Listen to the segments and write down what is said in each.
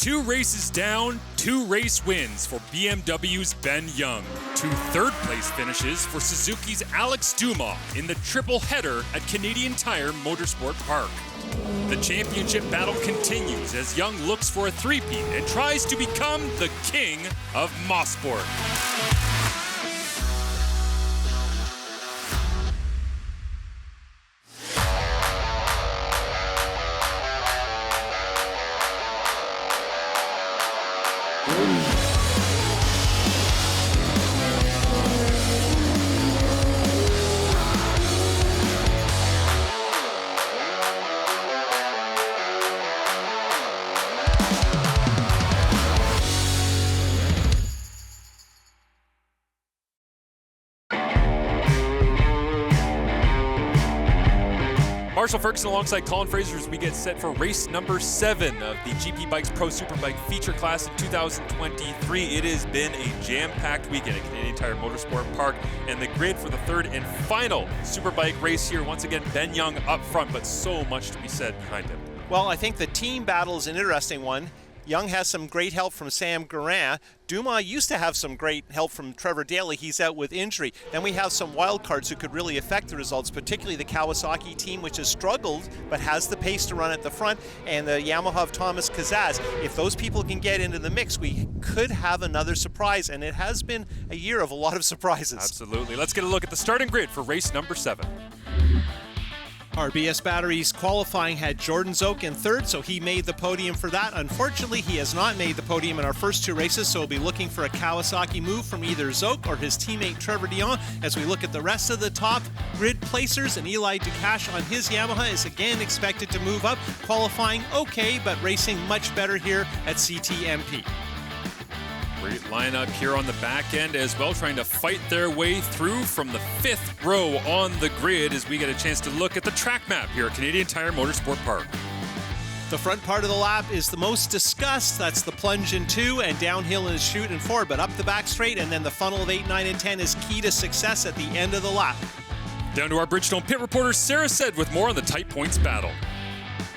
2 races down, 2 race wins for BMW's Ben Young. 2 third-place finishes for Suzuki's Alex Dumas in the triple header at Canadian Tire Motorsport Park. The championship battle continues as Young looks for a three-peat and tries to become the king of Mosport. Marshall Ferguson alongside Colin Fraser as we get set for race number 7 of the GP Bikes Pro Superbike feature class in 2023. It has been a jam-packed weekend at Canadian Tire Motorsport Park, and the grid for the 3rd and final Superbike race here. Once again, Ben Young up front, but so much to be said behind him. Well, I think the team battle is an interesting one. Young has some great help from Sam Guerin. Dumas used to have some great help from Trevor Daly. He's out with injury. Then we have some wild cards who could really affect the results, particularly the Kawasaki team, which has struggled but has the pace to run at the front, and the Yamaha of Thomas Kazaz. If those people can get into the mix, we could have another surprise, and it has been a year of a lot of surprises. Absolutely. Let's get a look at the starting grid for race number 7. RBS Batteries qualifying had Jordan Zoke in 3rd, so he made the podium for that. Unfortunately, he has not made the podium in our first 2 races, so we'll be looking for a Kawasaki move from either Zoke or his teammate Trevor Dion. As we look at the rest of the top grid placers, and Eli Ducash on his Yamaha is again expected to move up, qualifying okay, but racing much better here at CTMP. Great lineup here on the back end as well, trying to fight their way through from the 5th row on the grid as we get a chance to look at the track map here at Canadian Tire Motorsport Park. The front part of the lap is the most discussed. That's the plunge in 2 and downhill in chute in 4, but up the back straight and then the funnel of 8, 9, and 10 is key to success at the end of the lap. Down to our Bridgestone pit reporter Sarah Said with more on the tight points battle.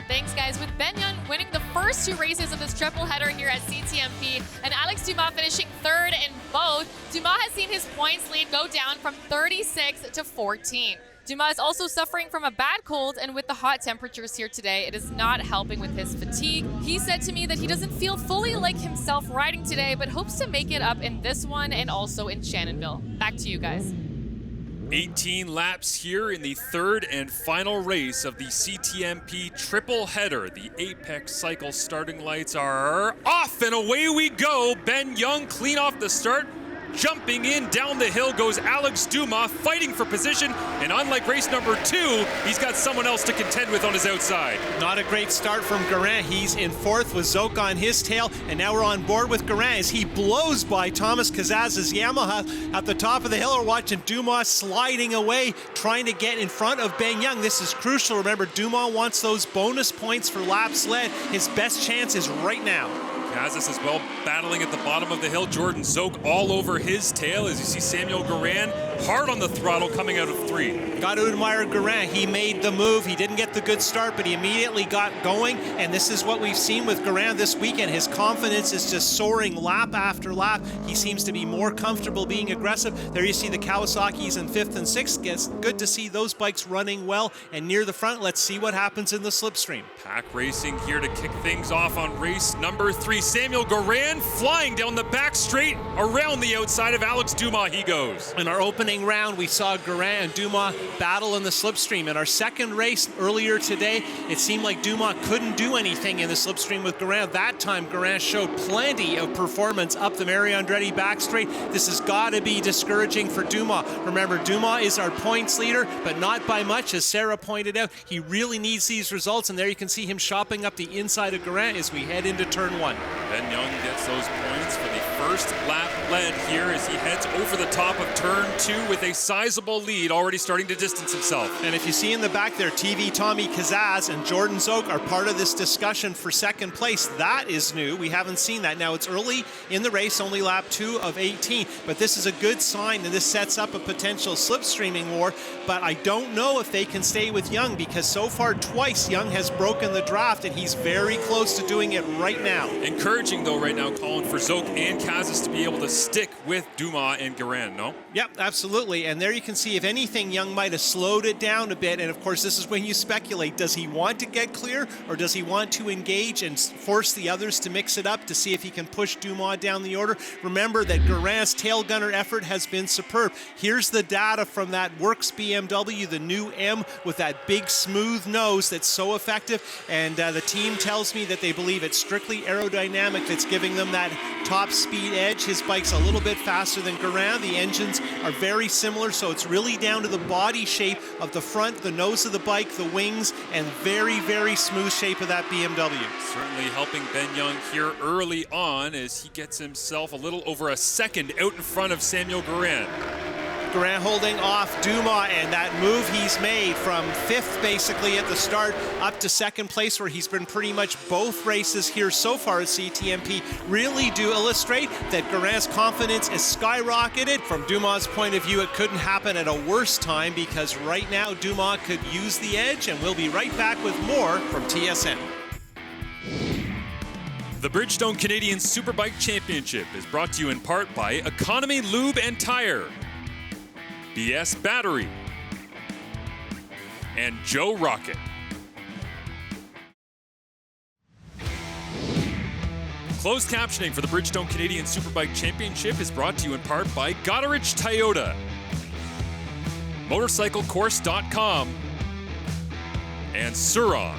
Thanks, guys. With Ben Young winning the first 2 races of this triple header here at CTMP and Alex Dumas finishing 3rd in both, Dumas has seen his points lead go down from 36 to 14. Dumas is also suffering from a bad cold, and with the hot temperatures here today, it is not helping with his fatigue. He said to me that he doesn't feel fully like himself riding today, but hopes to make it up in this one and also in Shannonville. Back to you guys. 18 laps here in the 3rd and final race of the CTMP triple header. The Apex Cycle starting lights are off and away we go. Ben Young clean off the start. Jumping in down the hill goes Alex Dumas, fighting for position, and unlike race number 2, he's got someone else to contend with on his outside. Not a great start from Guerin. He's in 4th with Zoke on his tail, and now we're on board with Guerin as he blows by Thomas Kazaz's Yamaha at the top of the hill. We're watching Dumas sliding away, trying to get in front of Ben Young. This is crucial. Remember, Dumas wants those bonus points for laps led. His best chance is right now. Kazas as well battling at the bottom of the hill. Jordan Zoke all over his tail as you see Samuel Guerin hard on the throttle coming out of 3. Got to admire Guerin. He made the move. He didn't get the good start, but he immediately got going, and this is what we've seen with Guerin this weekend. His confidence is just soaring lap after lap. He seems to be more comfortable being aggressive. There you see the Kawasaki's in 5th and 6th. It's good to see those bikes running well and near the front. Let's see what happens in the slipstream. Pack racing here to kick things off on race number 3. Samuel Guerin flying down the back straight around the outside of Alex Dumas he goes. In our opening round, we saw Guerin and Dumas battle in the slipstream. In our second race earlier today, it seemed like Dumas couldn't do anything in the slipstream with Guerin. That time, Guerin showed plenty of performance up the Mario Andretti back straight. This has got to be discouraging for Dumas. Remember, Dumas is our points leader, but not by much. As Sarah pointed out, he really needs these results, and there you can see him shopping up the inside of Guerin as we head into turn 1. Ben Young gets those points for the first lap led here as he heads over the top of turn 2 with a sizable lead, already starting to distance himself. And if you see in the back there, TV Tommy Kazaz and Jordan Zoke are part of this discussion for second place. That is new. We haven't seen that. Now, it's early in the race, only lap 2 of 18, but this is a good sign, and this sets up a potential slipstreaming war. But I don't know if they can stay with Young, because so far twice Young has broken the draft, and he's very close to doing it right now. And encouraging, though, right now, Colin, for Zoke and Kazis to be able to stick with Dumas and Guerin, no? Yep, absolutely. And there you can see, if anything, Young might have slowed it down a bit. And of course, this is when you speculate. Does he want to get clear, or does he want to engage and force the others to mix it up to see if he can push Dumas down the order? Remember that Guerin's tail gunner effort has been superb. Here's the data from that Works BMW, the new M with that big smooth nose that's so effective. And the team tells me that they believe it's strictly aerodynamic that's giving them that top speed edge. His bike's a little bit faster than Guerin. The engines are very similar, so it's really down to the body shape of the front, the nose of the bike, the wings, and very, very smooth shape of that BMW. Certainly helping Ben Young here early on as he gets himself a little over a second out in front of Samuel Guerin. Guerin holding off Dumas, and that move he's made from 5th basically at the start up to 2nd place, where he's been pretty much both races here so far at CTMP, really do illustrate that Guerin's confidence is skyrocketed. From Dumas' point of view, it couldn't happen at a worse time, because right now Dumas could use the edge, and we'll be right back with more from TSN. The Bridgestone Canadian Superbike Championship is brought to you in part by Economy Lube and Tire, BS Battery, and Joe Rocket. Closed captioning for the Bridgestone Canadian Superbike Championship is brought to you in part by Goderich Toyota, MotorcycleCourse.com, and Suron.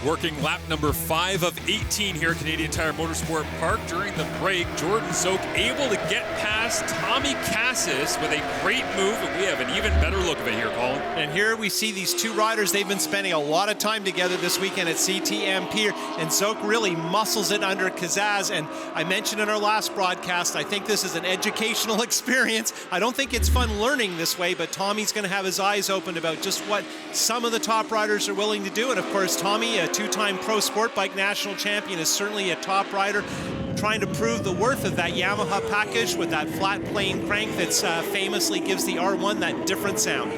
Working lap number 5 of 18 here at Canadian Tire Motorsport Park. During the break, Jordan Zoke able to get past Tommy Cassis with a great move, and we have an even better look of it here, Colin. And here we see these two riders. They've been spending a lot of time together this weekend at CTMP, and Zoke really muscles it under Kazaz. And I mentioned in our last broadcast, I think this is an educational experience. I don't think it's fun learning this way, but Tommy's going to have his eyes opened about just what some of the top riders are willing to do. And of course, Tommy, a two-time pro sport bike national champion, is certainly a top rider, trying to prove the worth of that Yamaha package with that flat plane crank that famously gives the R1 that different sound.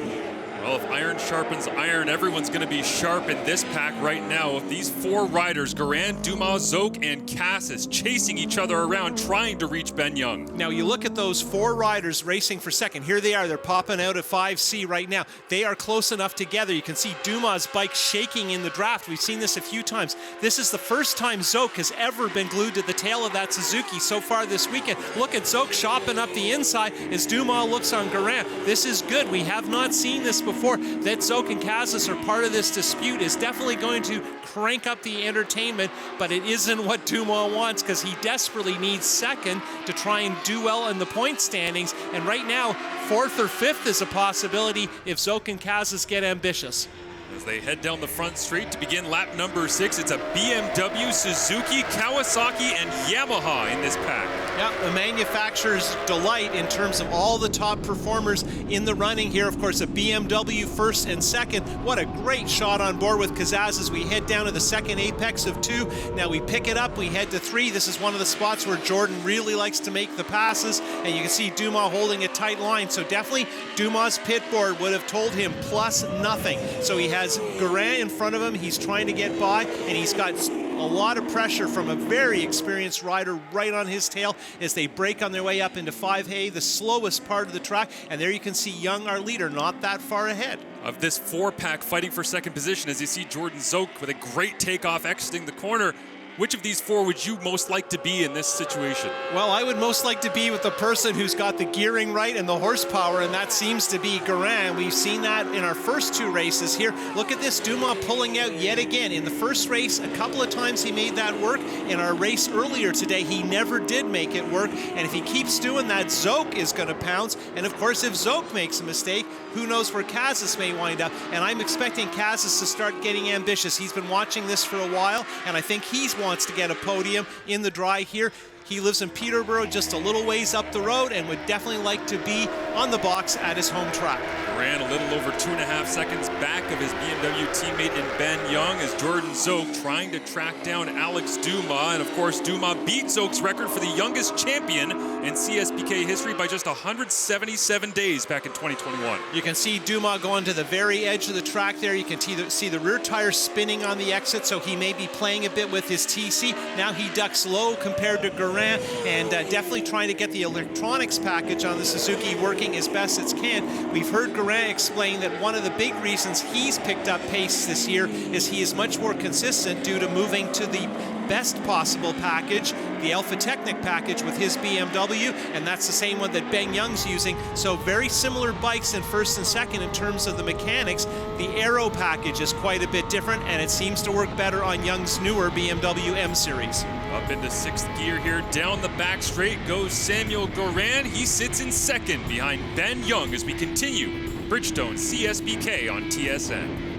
Well, if iron sharpens iron, everyone's going to be sharp in this pack right now. With these 4 riders, Guerin, Dumas, Zoke, and Cassis, chasing each other around, trying to reach Ben Young. Now, you look at those 4 riders racing for second. Here they are. They're popping out at 5C right now. They are close enough together. You can see Dumas' bike shaking in the draft. We've seen this a few times. This is the first time Zoke has ever been glued to the tail of that Suzuki so far this weekend. Look at Zoke chopping up the inside as Dumas looks on Guerin. This is good. We have not seen this before. That Zoke and Cassis are part of this dispute is definitely going to crank up the entertainment, but it isn't what Dumas wants, because he desperately needs second to try and do well in the point standings. And right now, 4th or 5th is a possibility if Zoke and Cassis get ambitious. As they head down the front straight to begin lap number 6, it's a BMW, Suzuki, Kawasaki, and Yamaha in this pack. Yeah, the manufacturer's delight in terms of all the top performers in the running here. Of course, a BMW 1st and 2nd. What a great shot on board with Kazaz as we head down to the 2nd apex of 2. Now we pick it up, we head to 3. This is one of the spots where Jordan really likes to make the passes, and you can see Dumas holding a tight line. So definitely Dumas' pit board would have told him plus nothing. So he has Guerin in front of him. He's trying to get by, and he's got a lot of pressure from a very experienced rider right on his tail as they break on their way up into 5A, the slowest part of the track. And there you can see Young, our leader, not that far ahead. Of this 4-pack fighting for second position, as you see Jordan Zoke with a great takeoff exiting the corner. Which of these 4 would you most like to be in this situation? Well, I would most like to be with the person who's got the gearing right and the horsepower, and that seems to be Guerin. We've seen that in our first 2 races here. Look at this, Dumas pulling out yet again. In the first race, a couple of times he made that work. In our race earlier today, he never did make it work. And if he keeps doing that, Zoke is going to pounce. And of course, if Zoke makes a mistake, who knows where Cassis may wind up. And I'm expecting Cassis to start getting ambitious. He's been watching this for a while, and I think he wants to get a podium in the dry here. He lives in Peterborough, just a little ways up the road, and would definitely like to be on the box at his home track. Ran a little over 2.5 seconds back of his BMW teammate in Ben Young as Jordan Zoke trying to track down Alex Dumas. And of course, Dumas beat Zoke's record for the youngest champion in CSBK history by just 177 days back in 2021. You can see Dumas going to the very edge of the track there. You can see the rear tire spinning on the exit, so he may be playing a bit with his TC. Now he ducks low compared to Guerin, and definitely trying to get the electronics package on the Suzuki working as best it can. We've heard Guerin explain that one of the big reasons he's picked up pace this year is he is much more consistent due to moving to the best possible package, the Alpha Technic package with his BMW, and that's the same one that Ben Young's using. So very similar bikes in first and second in terms of the mechanics. The Aero package is quite a bit different, and it seems to work better on Young's newer BMW M Series. Up into 6th gear here, down the back straight goes Samuel Guerin. He sits in second behind Ben Young as we continue Bridgestone CSBK on TSN.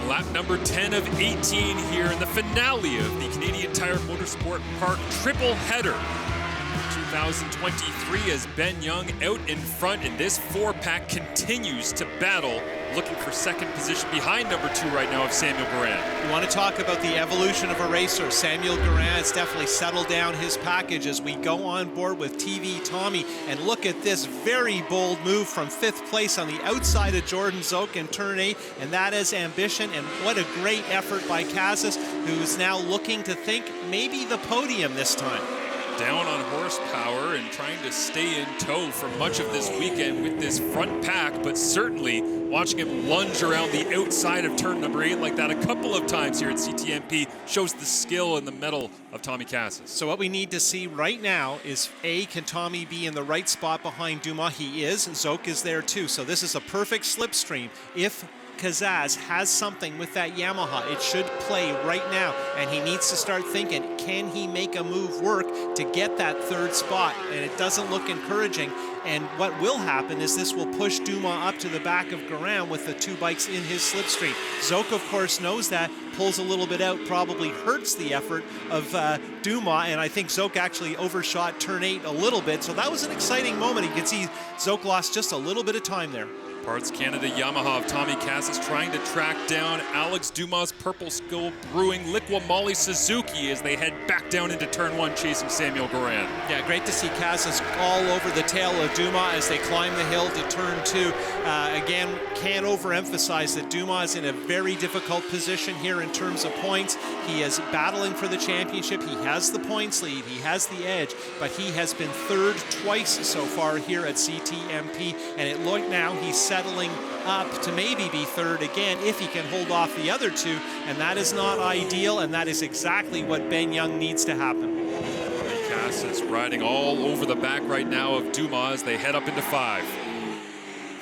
Lap number 10 of 18 here in the finale of the Canadian Tire Motorsport Park triple header 2023 as Ben Young out in front, and this 4-pack continues to battle, looking for second position behind number 2 right now of Samuel Guerin. You want to talk about the evolution of a racer. Samuel Guerin has definitely settled down his package as we go on board with TV Tommy, and look at this very bold move from 5th place on the outside of Jordan Zoke in turn 8, and that is ambition, and what a great effort by Casas, who's now looking to think maybe the podium this time. Down on horsepower and trying to stay in tow for much of this weekend with this front pack, but certainly watching him lunge around the outside of turn number 8 like that a couple of times here at CTMP shows the skill and the mettle of Tommy Casas. So what we need to see right now is, can Tommy be in the right spot behind Dumas? He is. Zoke is there too. So this is a perfect slipstream. If Casas has something with that Yamaha, it should play right now, and he needs to start thinking, can he make a move work to get that 3rd spot? And it doesn't look encouraging, and what will happen is this will push Dumas up to the back of Guerin with the 2 bikes in his slipstream. Zoke, of course, knows that, pulls a little bit out, probably hurts the effort of Dumas, and I think Zoke actually overshot turn 8 a little bit, so that was an exciting moment. You can see Zoke lost just a little bit of time there. Parts Canada Yamaha of Tommy Casas trying to track down Alex Dumas' Purple Skull Brewing Liqui Suzuki as they head back down into turn 1 chasing Samuel Guerin. Yeah, great to see Casas all over the tail of Dumas as they climb the hill to turn 2. Again, can't overemphasize that Dumas is in a very difficult position here in terms of points. He is battling for the championship. He has the points lead. He has the edge, but he has been 3rd twice so far here at CTMP, and it looked now he's settling up to maybe be 3rd again if he can hold off the other 2, and that is not ideal, and that is exactly what Ben Young needs to happen. Casas riding all over the back right now of Dumas as they head up into 5.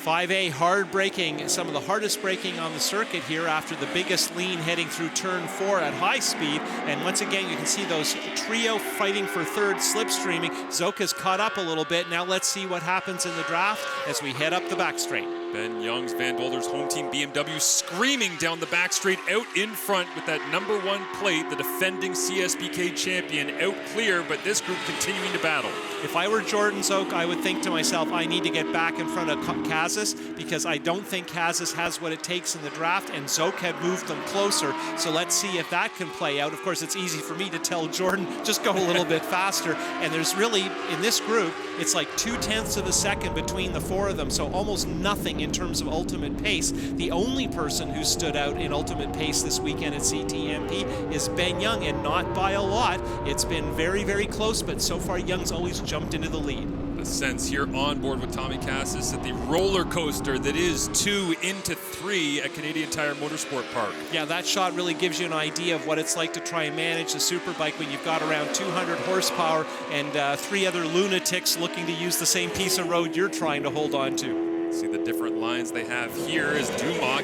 5A hard braking, some of the hardest braking on the circuit here after the biggest lean heading through turn 4 at high speed. And once again, you can see those trio fighting for 3rd slipstreaming. Zoke has caught up a little bit. Now let's see what happens in the draft as we head up the back straight. Ben Young's Van Dolder's home team BMW screaming down the back straight out in front with that number 1 plate, the defending CSBK champion out clear, but this group continuing to battle. If I were Jordan Zoke, I would think to myself, I need to get back in front of Casas because I don't think Casas has what it takes in the draft, and Zoke had moved them closer. So let's see if that can play out. Of course, it's easy for me to tell Jordan, just go a little bit faster. And there's really, in this group, it's like 0.2 of a second between the 4 of them, so almost nothing in terms of ultimate pace. The only person who stood out in ultimate pace this weekend at CTMP is Ben Young, and not by a lot. It's been very, very close, but so far Young's always jumped into the lead. A sense here on board with Tommy Casas at the roller coaster that is 2 into 3 at Canadian Tire Motorsport Park. Yeah, that shot really gives you an idea of what it's like to try and manage the Superbike when you've got around 200 horsepower and 3 other lunatics looking to use the same piece of road you're trying to hold on to. See the different lines they have here as Dumas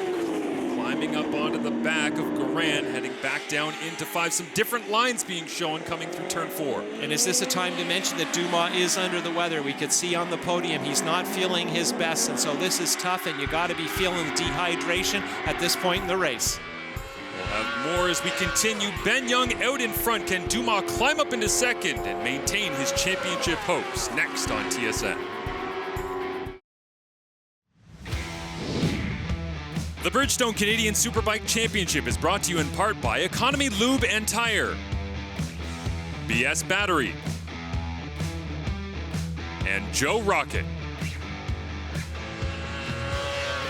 climbing up onto the back of Guerin, heading back down into 5. Some different lines being shown coming through turn 4. And is this a time to mention that Dumas is under the weather? We could see on the podium he's not feeling his best, and so this is tough, and you got to be feeling the dehydration at this point in the race. Well, More as we continue. Ben Young out in front. Can Dumas climb up into second and maintain his championship hopes? Next on TSN. The Bridgestone Canadian Superbike Championship is brought to you in part by Economy Lube and Tire, BS Battery, and Joe Rocket.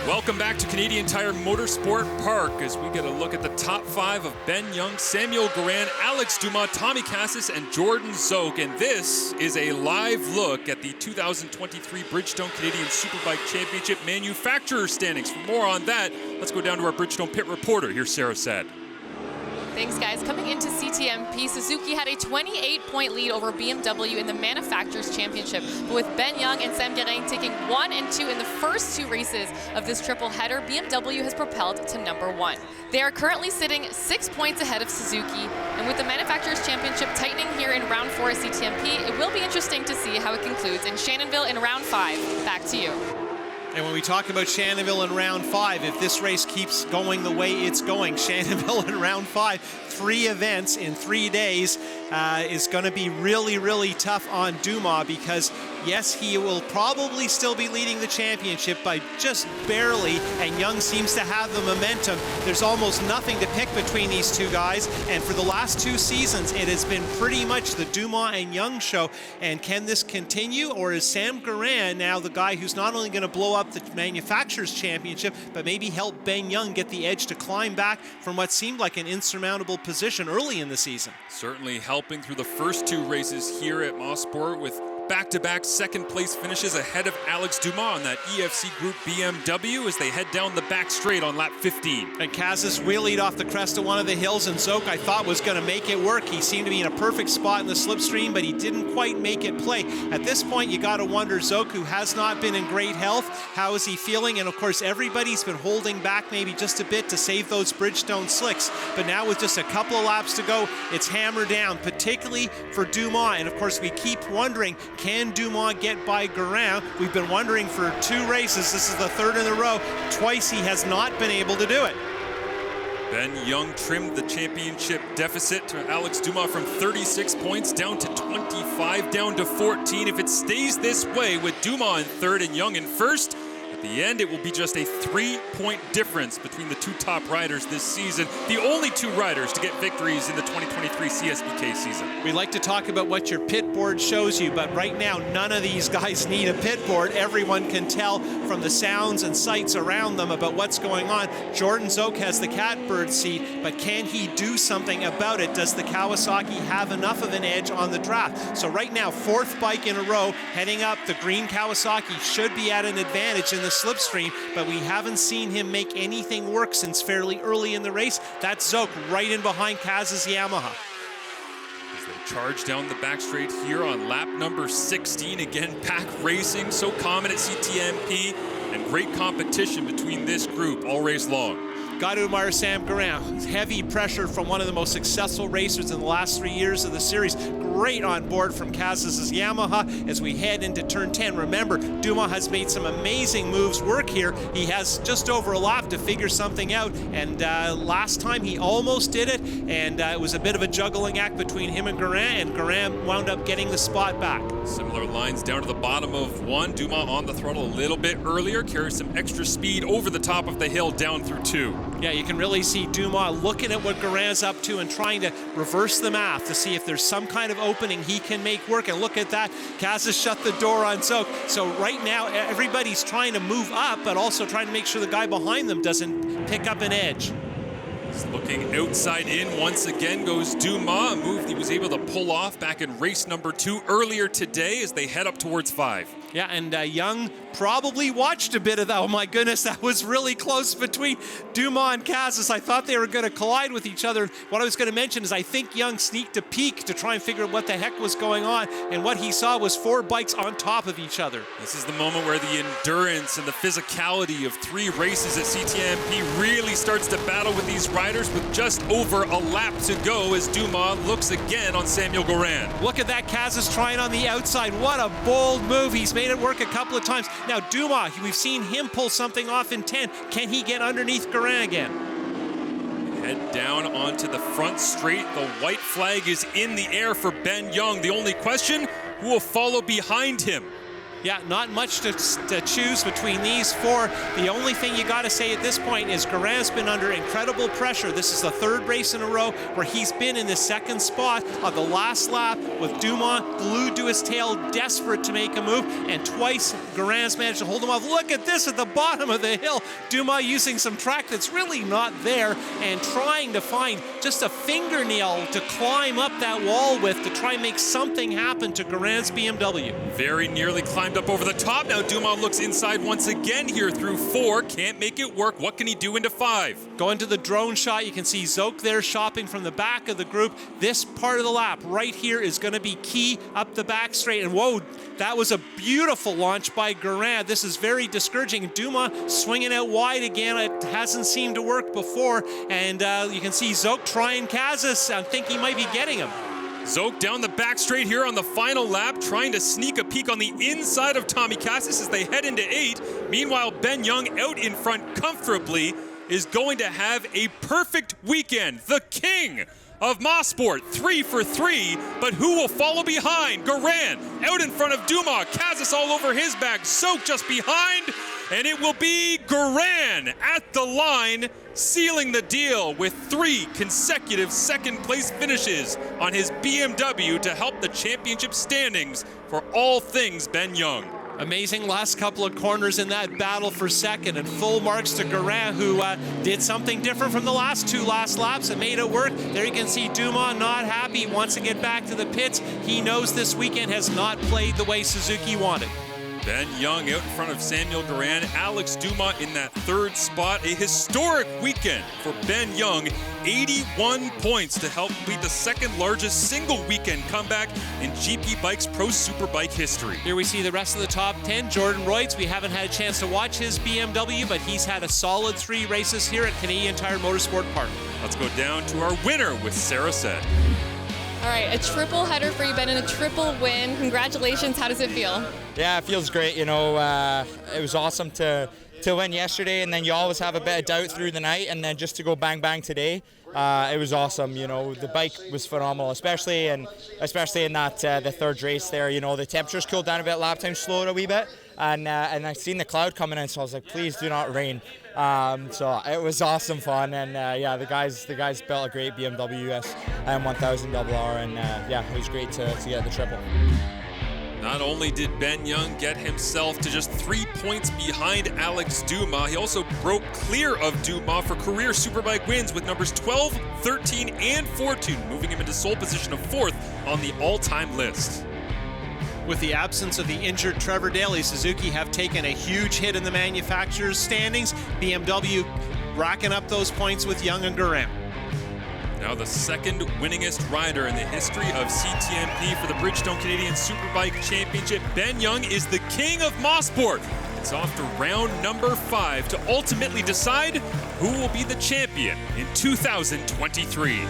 Welcome back to Canadian Tire Motorsport Park as we get a look at the top 5 of Ben Young, Samuel Guerin, Alex Dumas, Tommy Cassis, and Jordan Zoke. And this is a live look at the 2023 Bridgestone Canadian Superbike Championship manufacturer standings. For more on that, let's go down to our Bridgestone pit reporter. Here's Sarah Saad. Thanks, guys. Coming into CTMP, Suzuki had a 28-point lead over BMW in the Manufacturers Championship. But with Ben Young and Sam Guerin taking 1 and 2 in the first 2 races of this triple header, BMW has propelled to number 1. They are currently sitting 6 points ahead of Suzuki. And with the Manufacturers Championship tightening here in round 4 at CTMP, it will be interesting to see how it concludes in Shannonville in round 5. Back to you. And when we talk about Shannonville in round 5, if this race keeps going the way it's going, Shannonville in round 5, 3 events in 3 days, is going to be really, really tough on Dumas because, yes, he will probably still be leading the championship by just barely, and Young seems to have the momentum. There's almost nothing to pick between these two guys, and for the last 2 seasons, it has been pretty much the Dumas and Young show. And can this continue, or is Sam Guerin now the guy who's not only going to blow up the Manufacturers Championship, but maybe help Ben Young get the edge to climb back from what seemed like an insurmountable position early in the season? Certainly helping through the first 2 races here at Mosport with back-to-back second-place finishes ahead of Alex Dumas on that EFC Group BMW as they head down the back straight on lap 15. And Cassis wheelied off the crest of one of the hills, and Zoke, I thought, was going to make it work. He seemed to be in a perfect spot in the slipstream, but he didn't quite make it play. At this point, you got to wonder, Zoke, who has not been in great health, how is he feeling? And, of course, everybody's been holding back maybe just a bit to save those Bridgestone slicks. But now with just a couple of laps to go, it's hammer down, particularly for Dumas. And, of course, we keep wondering, can Dumas get by Guerin? We've been wondering for 2 races. This is the 3rd in a row. Twice he has not been able to do it. Ben Young trimmed the championship deficit to Alex Dumas from 36 points down to 25, down to 14. If it stays this way with Dumas in 3rd and Young in 1st, at the end, it will be just a 3-point difference between the 2 top riders this season. The only 2 riders to get victories in the 2023 CSBK season. We like to talk about what your pit board shows you, but right now, none of these guys need a pit board. Everyone can tell from the sounds and sights around them about what's going on. Jordan Zoke has the catbird seat, but can he do something about it? Does the Kawasaki have enough of an edge on the draft? So right now, 4th bike in a row, heading up, the green Kawasaki should be at an advantage in the slipstream, but we haven't seen him make anything work since fairly early in the race. That's Zoke right in behind Kaz's Yamaha. As they charge down the back straight here on lap number 16. Again, pack racing, so common at CTMP, and great competition between this group all race long. Got to admire Sam Guerin. Heavy pressure from one of the most successful racers in the last 3 years of the series. Great on board from Kaz's Yamaha as we head into turn 10. Remember, Dumas has made some amazing moves work here. He has just over a lap to figure something out, and last time he almost did it, and it was a bit of a juggling act between him and Guerin wound up getting the spot back. Similar lines down to the bottom of 1. Dumas on the throttle a little bit earlier, carries some extra speed over the top of the hill down through 2. Yeah, you can really see Dumas looking at what Guerin's up to and trying to reverse the math to see if there's some kind of opening he can make work. And look at that, Kaz has shut the door on Zoke. So right now, everybody's trying to move up, but also trying to make sure the guy behind them doesn't pick up an edge. He's looking outside in once again goes Dumas, a move he was able to pull off back in race number 2 earlier today as they head up towards 5. Yeah, and Young probably watched a bit of that. Oh my goodness, that was really close between Dumas and Kazas. I thought they were going to collide with each other. What I was going to mention is I think Young sneaked a peek to try and figure out what the heck was going on, and what he saw was 4 bikes on top of each other. This is the moment where the endurance and the physicality of 3 races at CTMP really starts to battle with these riders with just over a lap to go as Dumas looks again on Samuel Guerin. Look at that, Kazas trying on the outside. What a bold move. He's made it work a couple of times. Now Dumas, we've seen him pull something off in 10. Can he get underneath Guerin again? head down onto the front straight. The white flag is in the air for Ben Young. The only question, who will follow behind him? Yeah, not much to choose between these four. The only thing you got to say at this point is Guerin's been under incredible pressure. This is the third race in a row where he's been in the second spot on the last lap with Dumas glued to his tail, desperate to make a move, and twice Guerin's managed to hold him off. Look at this at the bottom of the hill. Dumas using some track that's really not there and trying to find just a fingernail to climb up that wall with to try and make something happen to Guerin's BMW. Very nearly climbed up over the top. Now Dumas looks inside once again here through 4. Can't make it work. What can he do into 5? Going to the drone shot, you can see Zoke there shopping from the back of the group. This part of the lap right here is going to be key up the back straight. And whoa, that was a beautiful launch by Guerin. This is very discouraging. Dumas swinging out wide again. It hasn't seemed to work before. And you can see Zoke trying Kazas. I think he might be getting him. Zoke down the back straight here on the final lap, trying to sneak a peek on the inside of Tommy Cassis as they head into 8. Meanwhile, Ben Young out in front comfortably is going to have a perfect weekend. The king of Mosport, 3 for 3, but who will follow behind? Guerin out in front of Dumas, Cassis all over his back, Zoke just behind, and it will be Guerin at the line, sealing the deal with 3 consecutive second-place finishes on his BMW to help the championship standings for all things Ben Young. Amazing last couple of corners in that battle for second, and full marks to Guerin, who did something different from the last 2 laps and made it work. There you can see Dumas not happy, wants to get back to the pits. He knows this weekend has not played the way Suzuki wanted. Ben Young out in front of Samuel Guerin, Alex Dumas in that 3rd spot. A historic weekend for Ben Young, 81 points to help lead the 2nd largest single weekend comeback in GP Bike's Pro Superbike history. Here we see the rest of the top 10. Jordan Reutz, we haven't had a chance to watch his BMW, but he's had a solid 3 races here at Canadian Tire Motorsport Park. Let's go down to our winner with Sarah Said. All right, a triple header for you, Ben, and a triple win. Congratulations. How does it feel? Yeah, it feels great. You know, it was awesome to win yesterday, and then you always have a bit of doubt through the night, and then just to go bang bang today, it was awesome. You know, the bike was phenomenal, especially in that the 3rd race there. You know, the temperatures cooled down a bit, lap time slowed a wee bit, and I seen the cloud coming in, so I was like, please do not rain. So it was awesome fun, and yeah, the guys built a great BMW US 1000 RR, and yeah, it was great to get the triple. Not only did Ben Young get himself to just 3 points behind Alex Dumas, he also broke clear of Dumas for career Superbike wins with numbers 12, 13, and 14, moving him into sole position of 4th on the all-time list. With the absence of the injured Trevor Daley, Suzuki have taken a huge hit in the manufacturer's standings. BMW racking up those points with Young and Guerin. Now the 2nd winningest rider in the history of CTMP for the Bridgestone Canadian Superbike Championship. Ben Young is the king of Mosport. It's off to round number 5 to ultimately decide who will be the champion in 2023.